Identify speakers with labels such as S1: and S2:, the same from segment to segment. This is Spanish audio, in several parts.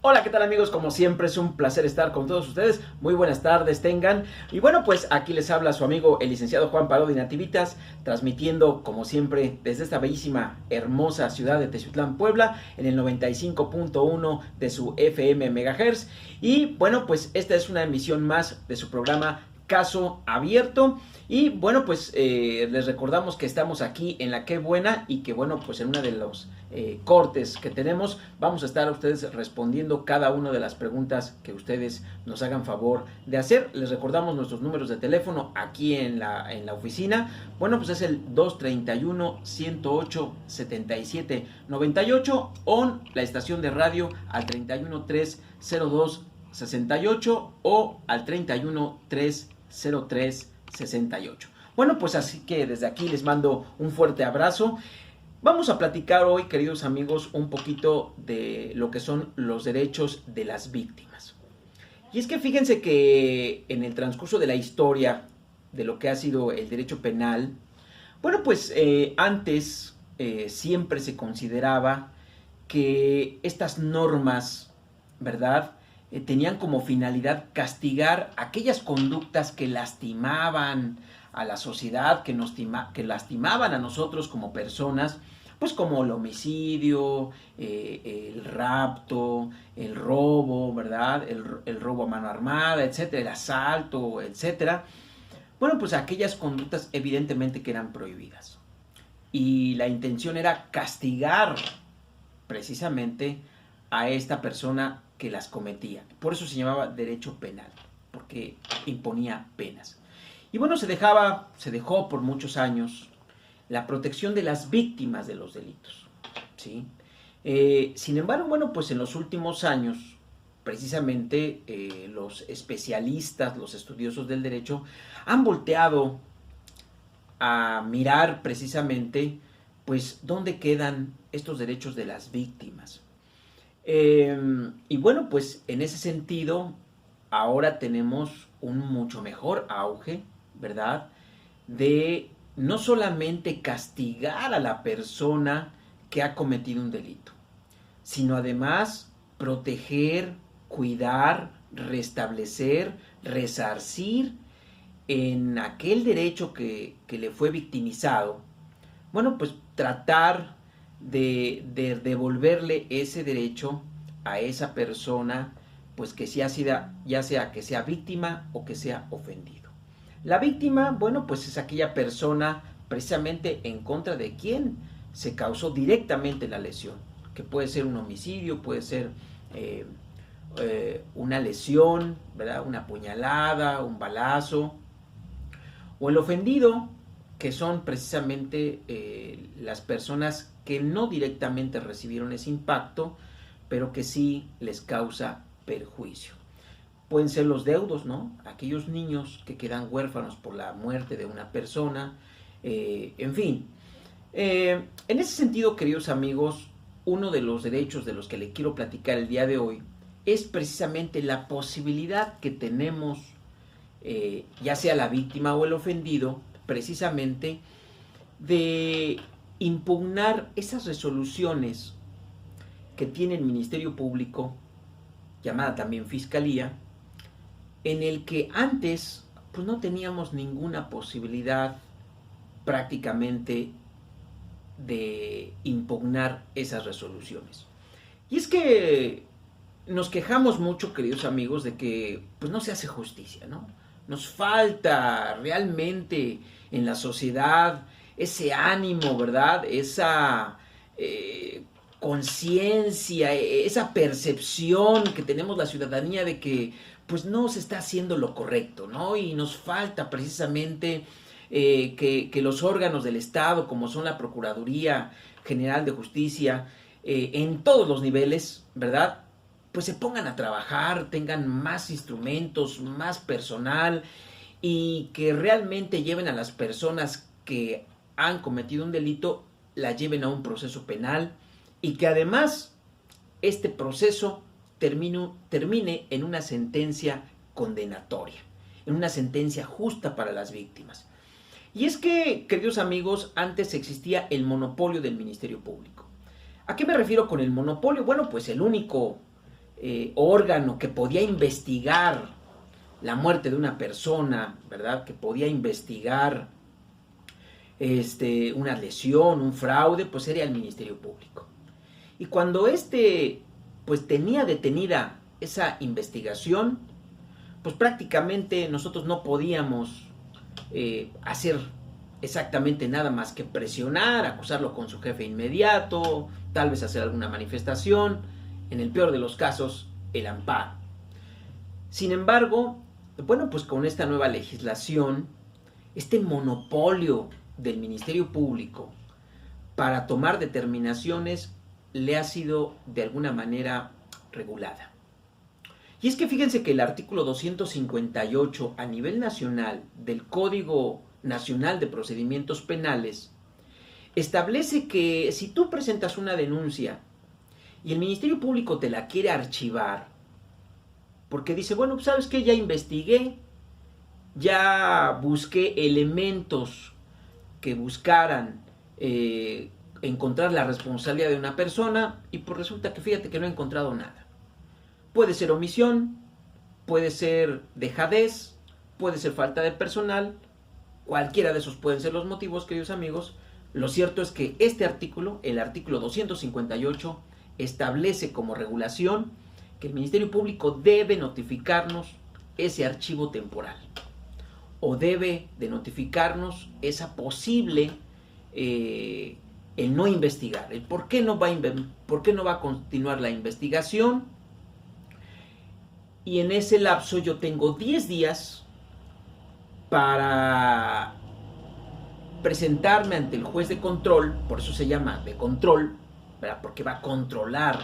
S1: Hola, ¿qué tal amigos? Como siempre es un placer estar con todos ustedes. Muy buenas tardes tengan. Y bueno, pues aquí les habla su amigo el licenciado Juan Parodi Nativitas, transmitiendo como siempre desde esta bellísima, hermosa ciudad de Teciutlán, Puebla, en el 95.1 de su FM Megahertz. Y bueno, pues esta es una emisión más de su programa Caso Abierto. Y bueno, pues les recordamos que estamos aquí en la Qué Buena y que bueno, pues en uno de los cortes que tenemos vamos a estar a ustedes respondiendo cada una de las preguntas que ustedes nos hagan favor de hacer. Les recordamos nuestros números de teléfono aquí en la oficina. Bueno, pues es el 231-108-7798 o la estación de radio al 3130268 o al 3130368. Bueno, pues así que desde aquí les mando un fuerte abrazo. Vamos a platicar hoy, queridos amigos, un poquito de lo que son los derechos de las víctimas. Y es que fíjense que en el transcurso de la historia de lo que ha sido el derecho penal, bueno, pues antes siempre se consideraba que estas normas, ¿verdad? Tenían como finalidad castigar aquellas conductas que lastimaban a la sociedad, que lastimaban a nosotros como personas, pues como el homicidio, el rapto, el robo, ¿verdad? El robo a mano armada, etcétera, el asalto, etcétera. Bueno, pues aquellas conductas evidentemente que eran prohibidas. Y la intención era castigar precisamente a esta persona que las cometía. Por eso se llamaba derecho penal, porque imponía penas. Y bueno, se dejó por muchos años la protección de las víctimas de los delitos, ¿sí? Sin embargo, bueno, pues en los últimos años, precisamente los especialistas, los estudiosos del derecho, han volteado a mirar precisamente, pues, dónde quedan estos derechos de las víctimas. Y bueno, pues en ese sentido, ahora tenemos un mucho mejor auge, ¿verdad? De no solamente castigar a la persona que ha cometido un delito, sino además proteger, cuidar, restablecer, resarcir en aquel derecho que le fue victimizado. Bueno, pues tratar de devolverle ese derecho a esa persona, pues que ya sea que sea víctima o que sea ofendido. La víctima, bueno, pues es aquella persona precisamente en contra de quien se causó directamente la lesión, que puede ser un homicidio, puede ser una lesión, ¿verdad? Una puñalada, un balazo, o el ofendido, que son precisamente las personas que no directamente recibieron ese impacto, pero que sí les causa perjuicio. Pueden ser los deudos, ¿no? Aquellos niños que quedan huérfanos por la muerte de una persona, en fin. En ese sentido, queridos amigos, uno de los derechos de los que le quiero platicar el día de hoy es precisamente la posibilidad que tenemos, ya sea la víctima o el ofendido, precisamente de impugnar esas resoluciones que tiene el Ministerio Público, llamada también Fiscalía, en el que antes pues no teníamos ninguna posibilidad prácticamente de impugnar esas resoluciones. Y es que nos quejamos mucho, queridos amigos, de que pues no se hace justicia, ¿no? Nos falta realmente en la sociedad ese ánimo, ¿verdad? Esa conciencia, esa percepción que tenemos la ciudadanía de que pues no se está haciendo lo correcto, ¿no? Y nos falta precisamente que los órganos del Estado, como son la Procuraduría General de Justicia, en todos los niveles, ¿verdad? Pues se pongan a trabajar, tengan más instrumentos, más personal y que realmente lleven a las personas que han cometido un delito, la lleven a un proceso penal y que además este proceso termine en una sentencia condenatoria, en una sentencia justa para las víctimas. Y es que, queridos amigos, antes existía el monopolio del Ministerio Público. ¿A qué me refiero con el monopolio? Bueno, pues el único órgano que podía investigar la muerte de una persona, ¿verdad? Que podía investigar una lesión, un fraude, pues era el Ministerio Público. Y cuando pues tenía detenida esa investigación, pues prácticamente nosotros no podíamos hacer exactamente nada más que presionar, acusarlo con su jefe inmediato, tal vez hacer alguna manifestación, en el peor de los casos, el amparo. Sin embargo, bueno, pues con esta nueva legislación, este monopolio del Ministerio Público para tomar determinaciones le ha sido de alguna manera regulada. Y es que fíjense que el artículo 258 a nivel nacional del Código Nacional de Procedimientos Penales establece que si tú presentas una denuncia y el Ministerio Público te la quiere archivar, porque dice, bueno, pues sabes que ya investigué, ya busqué elementos que buscaran encontrar la responsabilidad de una persona y pues resulta que fíjate que no he encontrado nada. Puede ser omisión, puede ser dejadez, puede ser falta de personal, cualquiera de esos pueden ser los motivos, queridos amigos. Lo cierto es que este artículo, el artículo 258, establece como regulación que el Ministerio Público debe notificarnos ese archivo temporal o debe de notificarnos esa posible el no investigar, el por qué no va a continuar la investigación. Y en ese lapso yo tengo 10 días para presentarme ante el juez de control, por eso se llama de control, ¿verdad? Porque va a controlar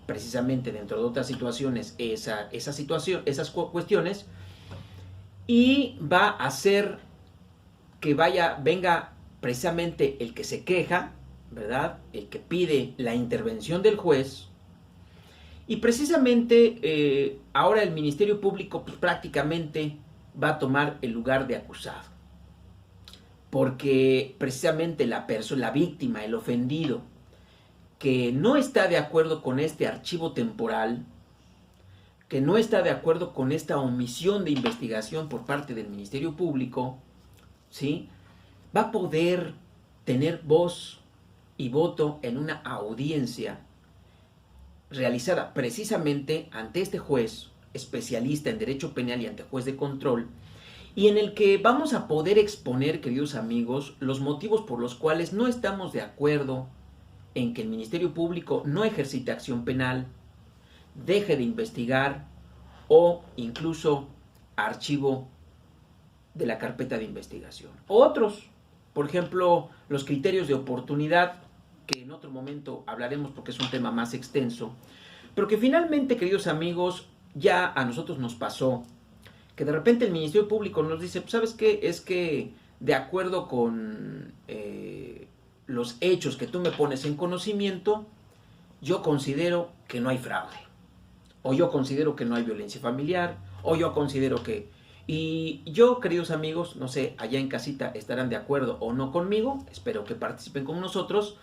S1: precisamente dentro de otras situaciones esas cuestiones, y va a hacer que venga precisamente el que se queja, ¿verdad? El que pide la intervención del juez. Y precisamente ahora el Ministerio Público pues, prácticamente va a tomar el lugar de acusado. Porque precisamente la víctima, el ofendido, que no está de acuerdo con este archivo temporal, que no está de acuerdo con esta omisión de investigación por parte del Ministerio Público, ¿sí? Va a poder tener voz y voto en una audiencia realizada precisamente ante este juez especialista en derecho penal y ante juez de control, y en el que vamos a poder exponer, queridos amigos, los motivos por los cuales no estamos de acuerdo en que el Ministerio Público no ejercite acción penal, deje de investigar o incluso archivo de la carpeta de investigación. Otros, por ejemplo, los criterios de oportunidad, que en otro momento hablaremos porque es un tema más extenso, pero que finalmente, queridos amigos, ya a nosotros nos pasó que de repente el Ministerio Público nos dice, pues, ¿sabes qué? Es que de acuerdo con los hechos que tú me pones en conocimiento, yo considero que no hay fraude, o yo considero que no hay violencia familiar, o yo considero que... Y yo, queridos amigos, no sé, allá en casita estarán de acuerdo o no conmigo, espero que participen con nosotros.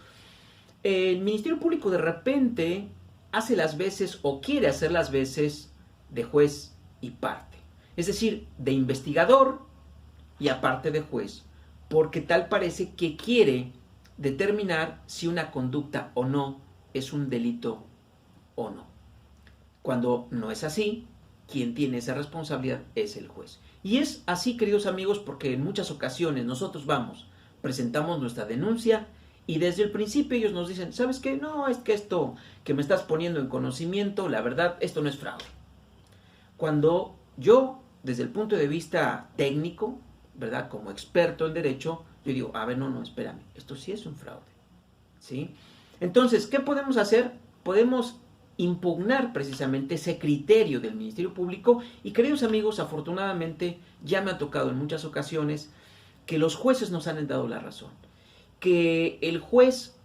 S1: El Ministerio Público de repente hace las veces o quiere hacer las veces de juez y parte. Es decir, de investigador y aparte de juez, porque tal parece que quiere determinar si una conducta o no es un delito o no. Cuando no es así, quien tiene esa responsabilidad es el juez. Y es así, queridos amigos, porque en muchas ocasiones nosotros presentamos nuestra denuncia y desde el principio ellos nos dicen, ¿sabes qué? No, es que esto que me estás poniendo en conocimiento, la verdad, esto no es fraude. Cuando yo, desde el punto de vista técnico, ¿verdad? Como experto en derecho, yo digo, a ver, no, espérame, esto sí es un fraude, ¿sí? Entonces, ¿qué podemos hacer? Podemos impugnar precisamente ese criterio del Ministerio Público y, queridos amigos, afortunadamente ya me ha tocado en muchas ocasiones que los jueces nos han dado la razón, que el juez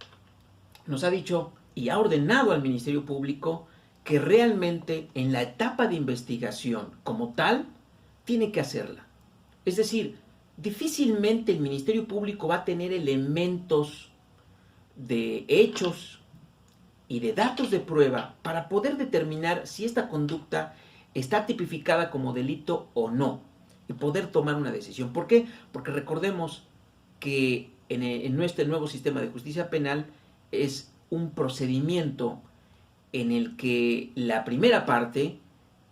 S1: nos ha dicho y ha ordenado al Ministerio Público que realmente en la etapa de investigación como tal tiene que hacerla. Es decir, difícilmente el Ministerio Público va a tener elementos de hechos y de datos de prueba para poder determinar si esta conducta está tipificada como delito o no y poder tomar una decisión. ¿Por qué? Porque recordemos que en nuestro nuevo sistema de justicia penal es un procedimiento en el que la primera parte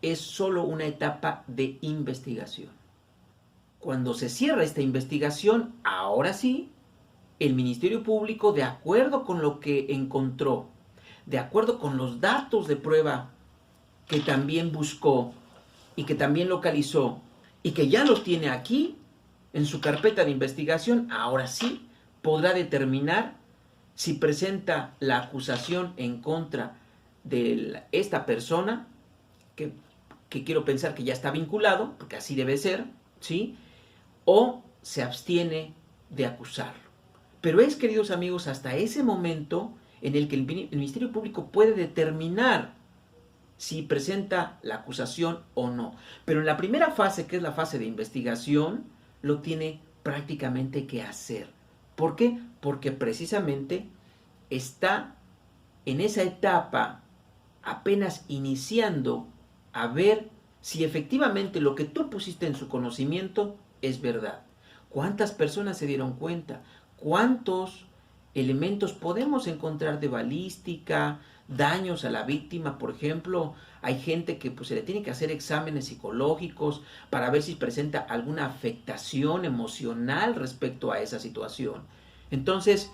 S1: es solo una etapa de investigación. Cuando se cierra esta investigación, ahora sí, el Ministerio Público, de acuerdo con lo que encontró, de acuerdo con los datos de prueba que también buscó y que también localizó y que ya los tiene aquí en su carpeta de investigación, ahora sí podrá determinar si presenta la acusación en contra de esta persona, que quiero pensar que ya está vinculado, porque así debe ser, ¿sí? O se abstiene de acusarlo. Pero es, queridos amigos, hasta ese momento en el que el Ministerio Público puede determinar si presenta la acusación o no. Pero en la primera fase, que es la fase de investigación, lo tiene prácticamente que hacer. ¿Por qué? Porque precisamente está en esa etapa apenas iniciando a ver si efectivamente lo que tú pusiste en su conocimiento es verdad. ¿Cuántas personas se dieron cuenta? ¿Cuántos elementos podemos encontrar de balística, daños a la víctima? Por ejemplo, hay gente que pues, se le tiene que hacer exámenes psicológicos para ver si presenta alguna afectación emocional respecto a esa situación. Entonces,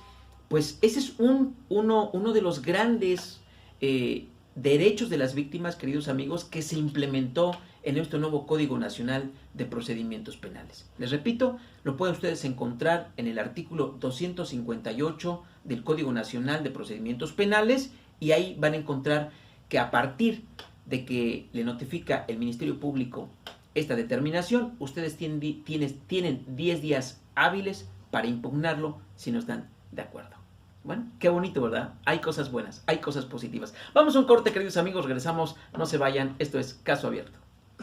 S1: pues ese es uno de los grandes derechos de las víctimas, queridos amigos, que se implementó en nuestro nuevo Código Nacional de Procedimientos Penales. Les repito, lo pueden ustedes encontrar en el artículo 258 del Código Nacional de Procedimientos Penales, y ahí van a encontrar que a partir de que le notifica el Ministerio Público esta determinación, ustedes tienen 10 días hábiles para impugnarlo si no están de acuerdo. Bueno, qué bonito, ¿verdad? Hay cosas buenas, hay cosas positivas. Vamos a un corte, queridos amigos, regresamos, no se vayan, esto es Caso Abierto.